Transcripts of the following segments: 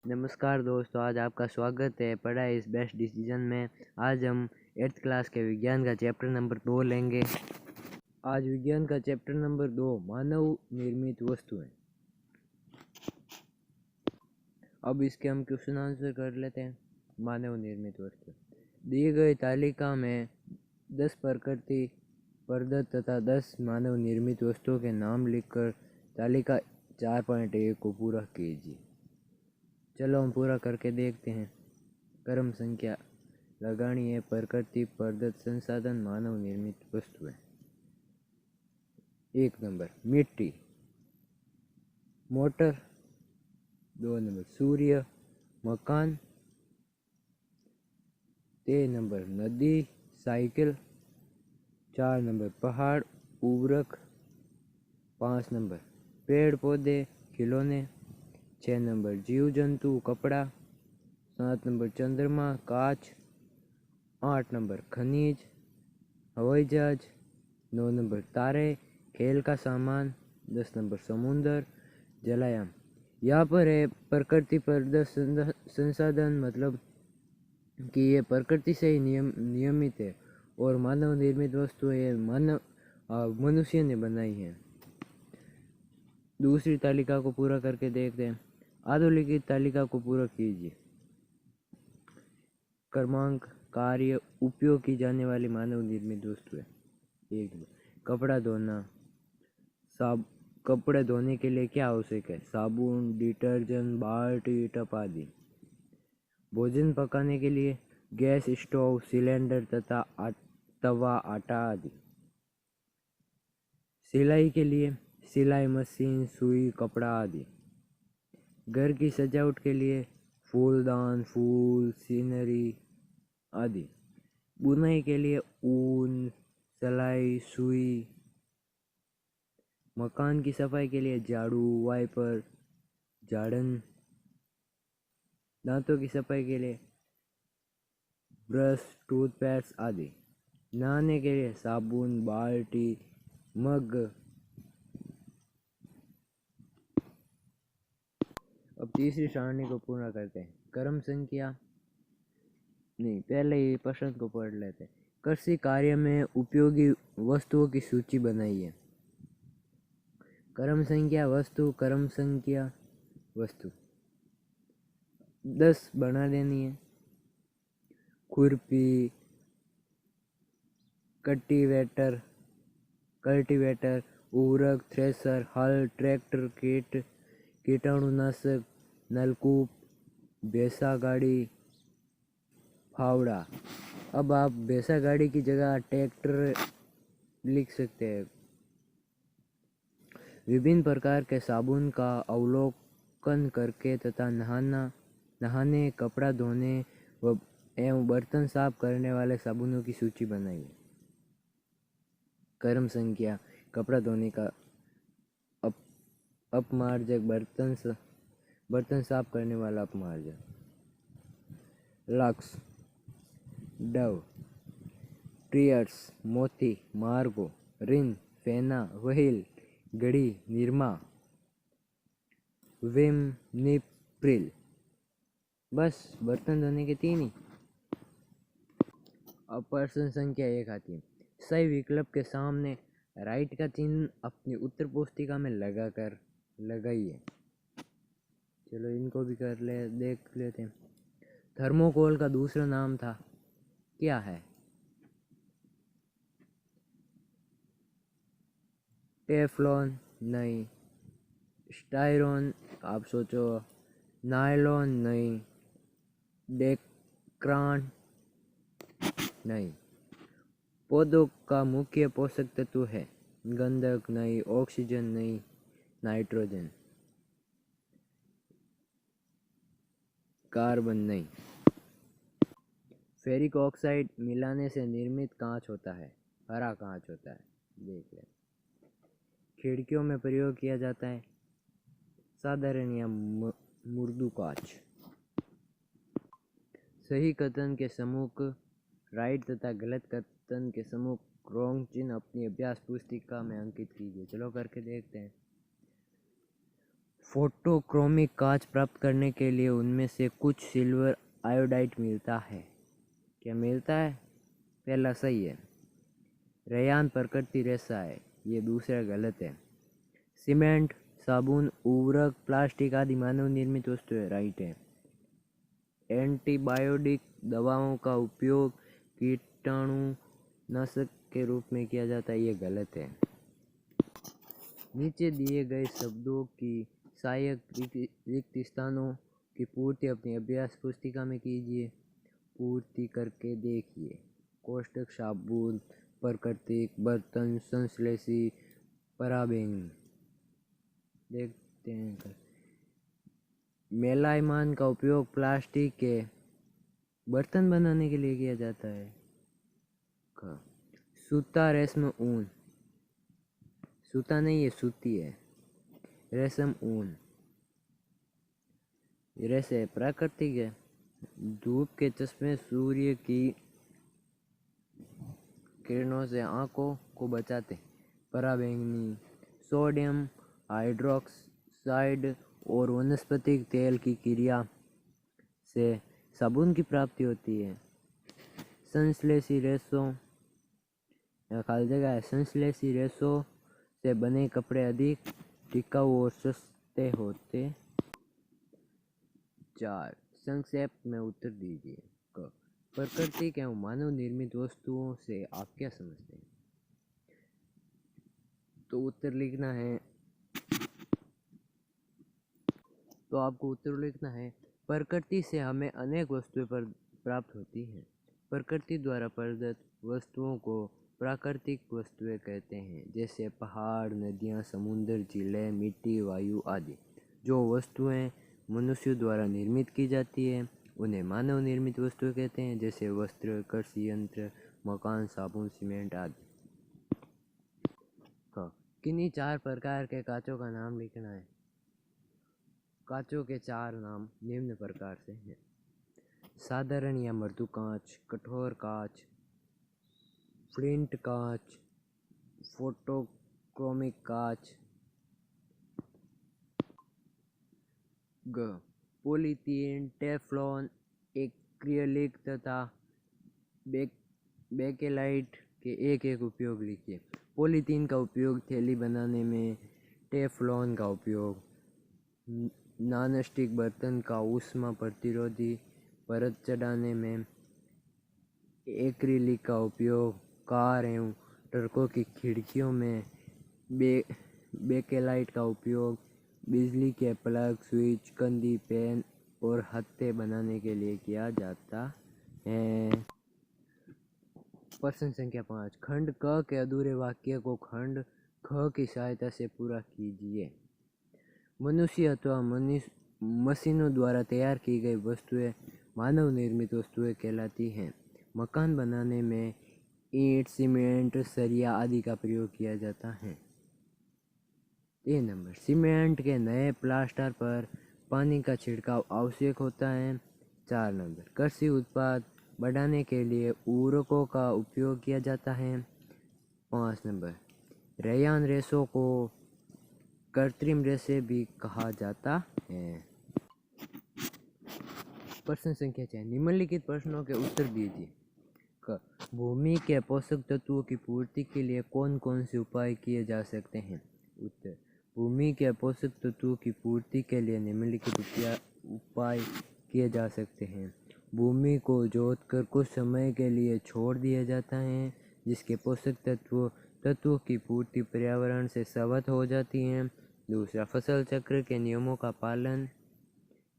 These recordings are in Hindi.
नमस्कार दोस्तों, आज आपका स्वागत है पढ़ाई इस बेस्ट डिसीजन में। आज हम 8th क्लास के विज्ञान का चैप्टर नंबर 2 लेंगे। आज विज्ञान का चैप्टर नंबर 2 मानव निर्मित वस्तुएं। अब इसके हम क्वेश्चन आंसर कर लेते हैं। मानव निर्मित वस्तु दी गई तालिका में 10 प्रकृति प्रदत्त तथा 10 मानव निर्मित वस्तुओं के नाम लिखकर तालिका 4.1 को पूरा कीजिए। चलो हम पूरा करके देखते हैं। क्रम संख्या लगानी है। प्रकृति प्रदत्त संसाधन मानव निर्मित वस्तुएं। 1 नंबर मिट्टी, मोटर। 2 नंबर सूर्य, मकान। 3 नंबर नदी, साइकिल। 4 नंबर पहाड़, उर्वरक। 5 नंबर पेड़ पौधे, खिलौने। 6 नंबर जीव जंतु, कपड़ा। 7 नंबर चंद्रमा, कांच। 8 नंबर खनिज, हवाई जहाज। 9 नंबर तारे, खेल का सामान। 10 नंबर समुद्र, जलायाम। यहाँ पर है प्रकृति प्रदत्त संसाधन, मतलब कि ये प्रकृति से ही नियमित है, और मानव निर्मित वस्तु है, मनुष्य ने बनाई है। दूसरी तालिका को पूरा करके देखते हैं। अधोलिखित तालिका को पूरा कीजिए। क्रमांक, कार्य, उपयोग की जाने वाली मानव निर्मित वस्तुएं। 1 कपड़ा धोना। कपड़े धोने के लिए क्या आवश्यक है? साबुन, डिटर्जेंट, बाल्टी, टब आदि। भोजन पकाने के लिए गैस स्टोव, सिलेंडर तथा तवा, आटा आदि। सिलाई के लिए सिलाई मशीन, सुई, कपड़ा आदि। घर की सजावट के लिए फूलदान, फूल, सीनरी आदि। बुनाई के लिए ऊन, सिलाई, सुई। मकान की सफाई के लिए झाड़ू, वाइपर, झाड़न। दांतों की सफाई के लिए ब्रश, टूथपेस्ट आदि। नहाने के लिए साबुन, बाल्टी, मग। अब तीसरी सारणी को पूर्ण करते हैं। क्रम संख्या नहीं, पहले ही प्रश्न को पढ़ लेते हैं। कृषि कार्य में उपयोगी वस्तुओं की सूची बनाइए। क्रम संख्या वस्तु, क्रम संख्या वस्तु 10 बना देनी है। खुरपी, कल्टीवेटर, उर्वरक, थ्रेसर, हल, ट्रैक्टर, कीटाणुनाशक, नलकूप, भैंसा गाड़ी, फावड़ा। अब आप भैंसा गाड़ी की जगह ट्रैक्टर लिख सकते हैं। विभिन्न प्रकार के साबुन का अवलोकन करके तथा नहाने, कपड़ा धोने एवं बर्तन साफ करने वाले साबुनों की सूची बनाइए। क्रम संख्या कपड़ा धोने का अपमार्जक, बर्तन साफ करने वाला अपमार्जक। लक्स, डव, ट्रियर्स, मोती, मार्गो, रिन, फेना, व्हील, घड़ी, निरमा, विम, निप्रिल। बस बर्तन धोने के 3 ही। अब प्रश्न संख्या 1 आती है। सही विकल्प के सामने राइट का चिन्ह अपनी उत्तर पुस्तिका में लगाइए। चलो इनको भी देख लेते हैं। थर्मोकोल का दूसरा नाम था, क्या है? टेफ्लॉन नहीं। स्टायरॉन, आप सोचो। नायलॉन नहीं। डेक्रान नहीं। पौधों का मुख्य पोषक तत्व है। गंधक नहीं, ऑक्सीजन नहीं, नाइट्रोजन। कार्बन नहीं। फेरिक ऑक्साइड मिलाने से निर्मित कांच होता है, हरा कांच होता है। देख ले। खिड़कियों में प्रयोग किया जाता है, साधारण या मृदु कांच। सही कथन के समूह राइट तथा गलत कथन के समूह रॉन्ग चिन्ह अपनी अभ्यास पुस्तिका में अंकित कीजिए। चलो करके देखते हैं। फोटोक्रोमिक कांच प्राप्त करने के लिए उनमें से कुछ सिल्वर आयोडाइड मिलता है। क्या मिलता है? पहला सही है। रेयान प्रकृति रेशा है, ये दूसरा गलत है। सीमेंट, साबुन, उर्वरक, प्लास्टिक आदि मानव निर्मित वस्तुएं, राइट है। एंटीबायोटिक दवाओं का उपयोग कीटाणुनाशक के रूप में किया जाता है, ये गलत है। नीचे दिए गए शब्दों की सहायक रिक्त स्थानों की पूर्ति अपनी अभ्यास पुस्तिका में कीजिए। पूर्ति करके देखिए। कोष्ठक, साबुन, प्राकृतिक, बर्तन, संश्लेषी, पराबैंगनी। देखते हैं। मेलाइमान का उपयोग प्लास्टिक के बर्तन बनाने के लिए किया जाता है। सूता, रेशम, ऊन। सूता नहीं, ये सूती है। रेशम, ऊन। रेशे प्राकृतिक है। धूप के चश्मे सूर्य की किरणों से आंखों को बचाते। पराबैंगनी। सोडियम हाइड्रोक्साइड और वनस्पतिक तेल की क्रिया से साबुन की प्राप्ति होती है। संश्लेषी रेशों, खाली जगह है। संश्लेषी रेशों से बने कपड़े अधिक टिकाऊ और सस्ते होते। 4 संक्षेप में उत्तर दीजिए। प्राकृतिक एवं मानव निर्मित वस्तुओं से आप क्या समझते हैं? तो उत्तर लिखना है। तो आपको उत्तर लिखना है, प्रकृति से हमें अनेक वस्तुएं प्राप्त होती हैं। प्रकृति द्वारा प्रदत्त वस्तुओं को प्राकृतिक वस्तुएं कहते हैं, जैसे पहाड़, नदियाँ, समुद्र, झीलें, मिट्टी, वायु आदि। जो वस्तुएं मनुष्यों द्वारा निर्मित की जाती है उन्हें मानव निर्मित वस्तुएं कहते हैं, जैसे वस्त्र, कृषि यंत्र, मकान, साबुन, सीमेंट आदि। किन्हीं 4 प्रकार के कांचों का नाम लिखना है। कांचों के 4 नाम निम्न प्रकार से हैं। साधारण या मृदु कांच, कठोर कांच, फ्लिंट कांच, फोटोक्रोमिक कांच। पॉलीथीन, टेफ्लॉन, एक्रिलिक तथा बेकेलाइट के एक उपयोग लिखिए। पॉलीथीन का उपयोग थैली बनाने में, टेफ्लॉन का उपयोग नॉनस्टिक बर्तन का ऊष्मा प्रतिरोधी परत चढ़ाने में, एक्रिलिक का उपयोग कार एवं ट्रकों की खिड़कियों में, बेकेलाइट का उपयोग बिजली के प्लग, स्विच, कंदी, पेन और हत्थे बनाने के लिए किया जाता है। प्रश्न संख्या 5। खंड क के अधूरे वाक्य को खंड ख की सहायता से पूरा कीजिए। मनुष्य अथवा मशीनों द्वारा तैयार की गई वस्तुएं मानव निर्मित वस्तुएं कहलाती हैं। मकान बनाने में ईंट, सीमेंट, सरिया आदि का प्रयोग किया जाता है। 3 नंबर, सीमेंट के नए प्लास्टर पर पानी का छिड़काव आवश्यक होता है। 4 नंबर, कृषि उत्पाद बढ़ाने के लिए उर्वरकों का उपयोग किया जाता है। 5 नंबर, रेयान रेशों को कृत्रिम रेशे भी कहा जाता है। प्रश्न संख्या 6। निम्नलिखित प्रश्नों के उत्तर दीजिए। भूमि के पोषक तत्वों की पूर्ति के लिए कौन कौन से उपाय किए जा सकते हैं? उत्तर, भूमि के पोषक तत्वों की पूर्ति के लिए निम्नलिखित उपाय किए जा सकते हैं। भूमि को जोतकर कुछ समय के लिए छोड़ दिया जाता है, जिसके पोषक तत्वों की पूर्ति पर्यावरण से स्वतः हो जाती है। दूसरा, फसल चक्र के नियमों का पालन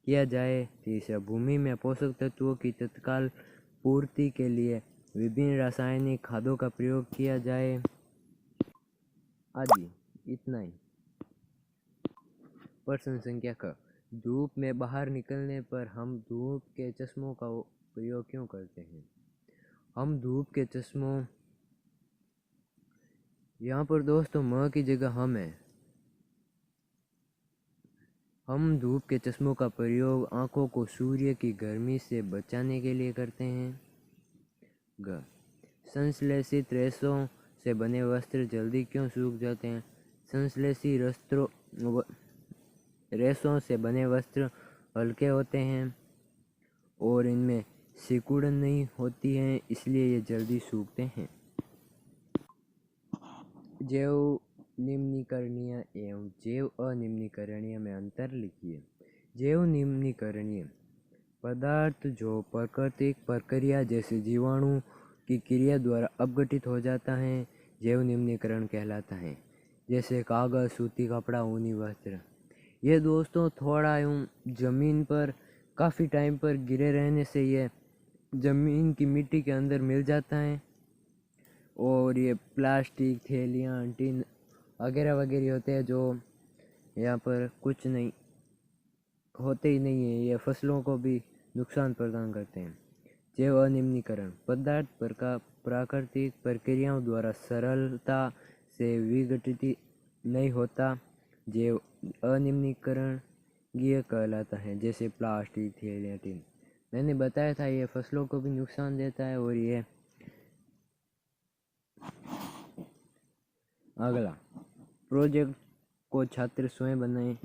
किया जाए। तीसरा, भूमि में पोषक तत्वों की तत्काल पूर्ति के लिए विभिन्न रासायनिक खादों का प्रयोग किया जाए आदि। इतना ही। प्रश्न संख्या क। धूप में बाहर निकलने पर हम धूप के चश्मों का प्रयोग क्यों करते हैं? हम धूप के चश्मों, यहाँ पर दोस्तों म की जगह हम है। हम धूप के चश्मों का प्रयोग आँखों को सूर्य की गर्मी से बचाने के लिए करते हैं। ग, संश्लेषित रेशों से बने वस्त्र जल्दी क्यों सूख जाते हैं? संश्लेषित रेशों से बने वस्त्र हल्के होते हैं और इनमें सिकुड़न नहीं होती है, इसलिए ये जल्दी सूखते हैं। जैव निम्नीकरणीय एवं जैव अनिम्नीकरणीय में अंतर लिखिए। जैव निम्नीकरणीय पदार्थ जो प्राकृतिक प्रक्रिया जैसे जीवाणु की क्रिया द्वारा अपघटित हो जाता है, जैव निम्नीकरण कहलाता है। जैसे कागज, सूती कपड़ा, ऊनी वस्त्र। ये दोस्तों थोड़ा यूँ ज़मीन पर काफ़ी टाइम पर गिरे रहने से ये ज़मीन की मिट्टी के अंदर मिल जाता है और ये प्लास्टिक, थैलियाँ, टिन वगैरह वगैरह होते हैं जो यहाँ पर कुछ नहीं होते ही नहीं है, ये फसलों को भी नुकसान प्रदान करते हैं। जैव अनिम्नीकरण पदार्थ प्राकृतिक प्रक्रियाओं द्वारा सरलता से विघटित नहीं होता, जैव अनिम्नीकरण ये कहलाता है। जैसे प्लास्टिक, थैलियाँ, टिन मैंने बताया था ये फसलों को भी नुकसान देता है। और ये अगला प्रोजेक्ट को छात्र स्वयं बनाएं।